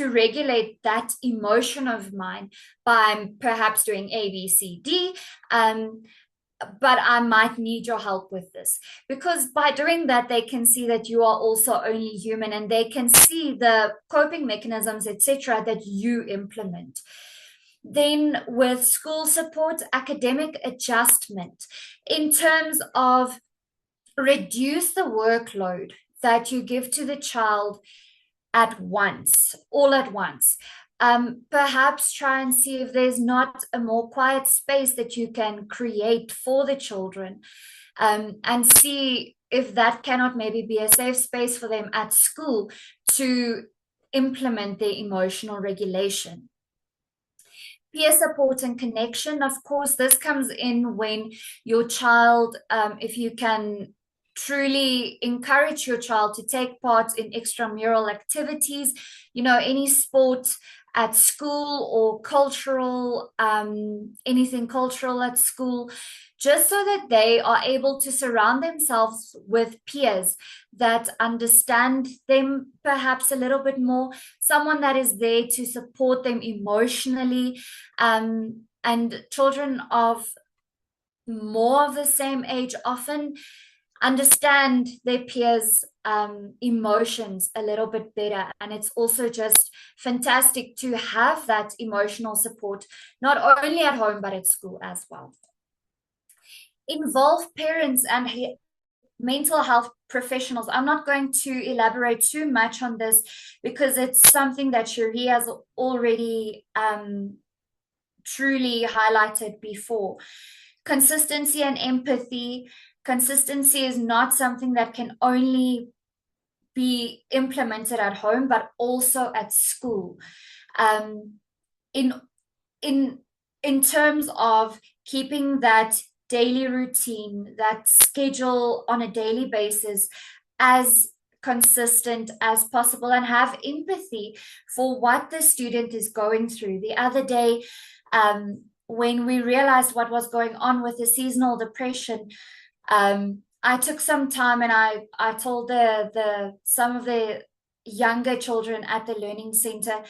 regulate that emotion of mine by perhaps doing A, B, C, D. But I might need your help with this, because by doing that, they can see that you are also only human and they can see the coping mechanisms, etc., that you implement. Then with school support, academic adjustment in terms of reduce the workload that you give to the child all at once. Perhaps try and see if there's not a more quiet space that you can create for the children, and see if that cannot maybe be a safe space for them at school to implement their emotional regulation. Peer support and connection. Of course, this comes in when your child, if you can truly encourage your child to take part in extramural activities, any sport at school or cultural, anything cultural at school, just so that they are able to surround themselves with peers that understand them perhaps a little bit more, someone that is there to support them emotionally. And children of more of the same age often understand their peers' emotions a little bit better. And it's also just fantastic to have that emotional support, not only at home, but at school as well. Involve parents and mental health professionals. I'm not going to elaborate too much on this because it's something that Cherie has already truly highlighted before. Consistency and empathy. Consistency is not something that can only be implemented at home, but also at school. In terms of keeping that daily routine, that schedule on a daily basis as consistent as possible, and have empathy for what the student is going through. The other day, when we realized what was going on with the seasonal depression, I took some time and I told some of the younger children at the learning center,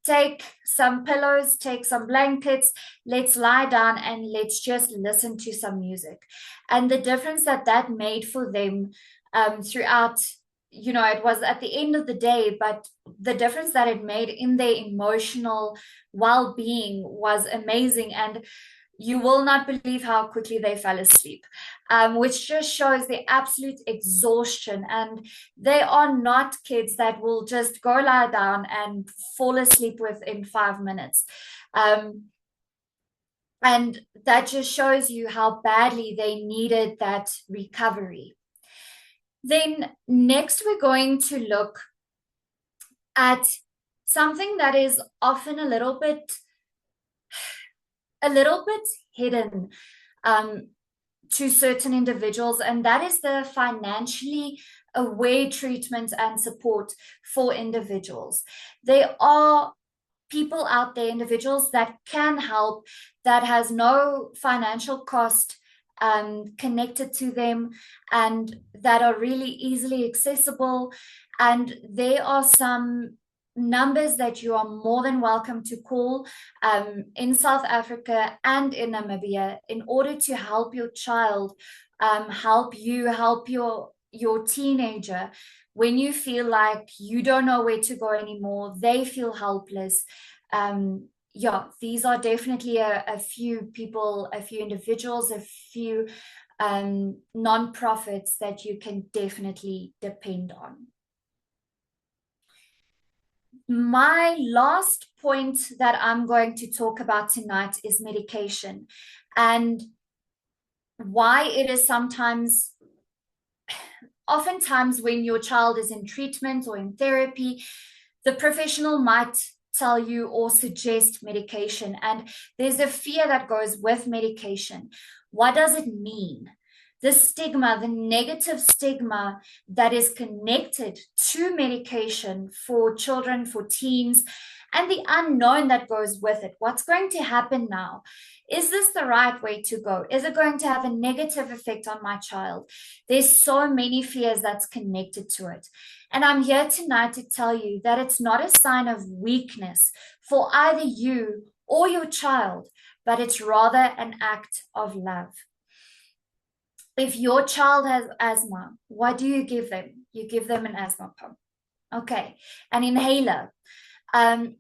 take some pillows, take some blankets, let's lie down and let's just listen to some music. And the difference that made for them throughout, it was at the end of the day, but the difference that it made in their emotional well-being was amazing. And you will not believe how quickly they fell asleep, which just shows the absolute exhaustion. And they are not kids that will just go lie down and fall asleep within 5 minutes. And that just shows you how badly they needed that recovery. Then next, we're going to look at something that is often a little bit hidden to certain individuals, and that is the financially aware treatment and support for individuals. There are people out there, individuals that can help, that has no financial cost connected to them, and that are really easily accessible. And there are some numbers that you are more than welcome to call in South Africa and in Namibia in order to help your child, help your teenager when you feel like you don't know where to go anymore, they feel helpless. These are definitely a few people, a few individuals, a few non-profits that you can definitely depend on. My last point that I'm going to talk about tonight is medication, and why it is oftentimes when your child is in treatment or in therapy, the professional might tell you or suggest medication, and there's a fear that goes with medication. What does it mean? The stigma, the negative stigma that is connected to medication for children, for teens, and the unknown that goes with it. What's going to happen now? Is this the right way to go? Is it going to have a negative effect on my child? There's so many fears that's connected to it. And I'm here tonight to tell you that it's not a sign of weakness for either you or your child, but it's rather an act of love. If your child has asthma, what do you give them? You give them an asthma pump. Okay, an inhaler.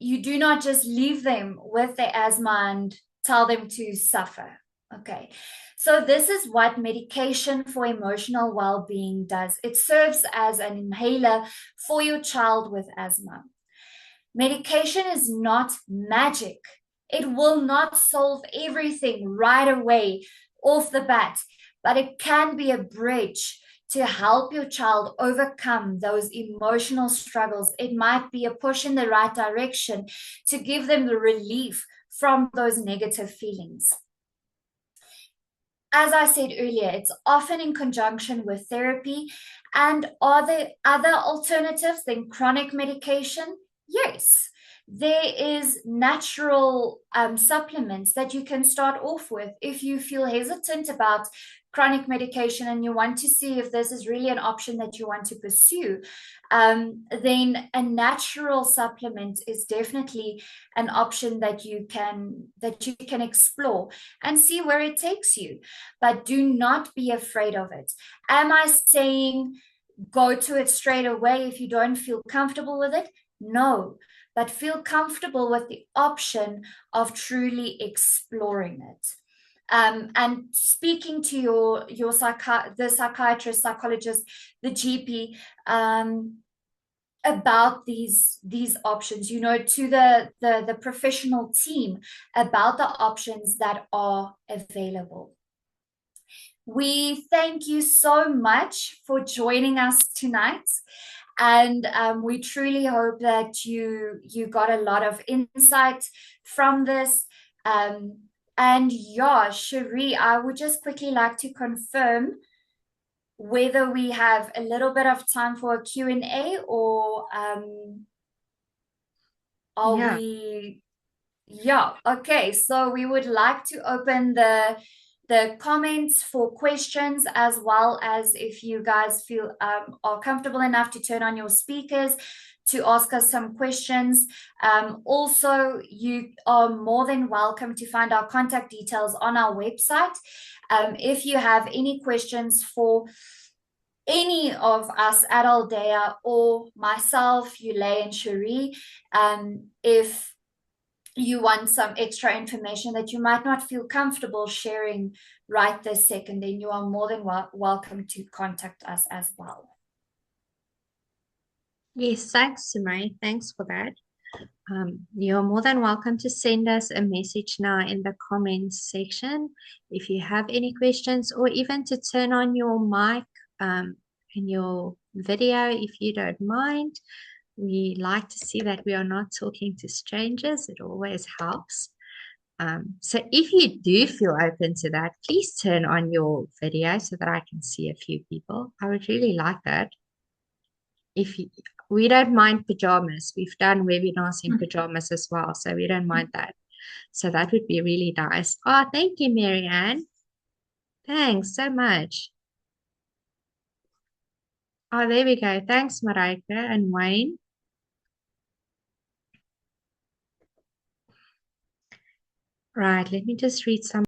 You do not just leave them with the asthma and tell them to suffer. Okay, so this is what medication for emotional well-being does. It serves as an inhaler for your child with asthma. Medication is not magic. It will not solve everything right away off the bat, but it can be a bridge to help your child overcome those emotional struggles. It might be a push in the right direction to give them the relief from those negative feelings. As I said earlier, it's often in conjunction with therapy. And are there other alternatives than chronic medication? Yes. there is natural supplements that you can start off with if you feel hesitant about chronic medication and you want to see if this is really an option that you want to pursue. Then a natural supplement is definitely an option that you can explore and see where it takes you. But do not be afraid of it. Am I saying go to it straight away if you don't feel comfortable with it? No, but feel comfortable with the option of truly exploring it. And speaking to the psychiatrist, psychologist, the GP, about these options, to the professional team about the options that are available. We thank you so much for joining us tonight. And we truly hope that you got a lot of insight from this. And yeah, Cherie, I would just quickly like to confirm whether we have a little bit of time for a Q&A or are Yeah. we... Yeah, okay. So we would like to open the comments for questions, as well as if you guys feel are comfortable enough to turn on your speakers to ask us some questions. Also, you are more than welcome to find our contact details on our website. If you have any questions for any of us at Aldea or myself, Yulay and Cherie, if you want some extra information that you might not feel comfortable sharing right this second, then you are more than welcome to contact us as well. Yes, thanks, Sumay. Thanks for that. You're more than welcome to send us a message now in the comments section if you have any questions, or even to turn on your mic in your video if you don't mind. We like to see that we are not talking to strangers. It always helps. So if you do feel open to that, please turn on your video so that I can see a few people. I would really like that. We don't mind pajamas. We've done webinars in pajamas as well, so we don't mind that. So that would be really nice. Oh, thank you, Marianne. Thanks so much. Oh, there we go. Thanks, Marika and Wayne. Right, let me just read some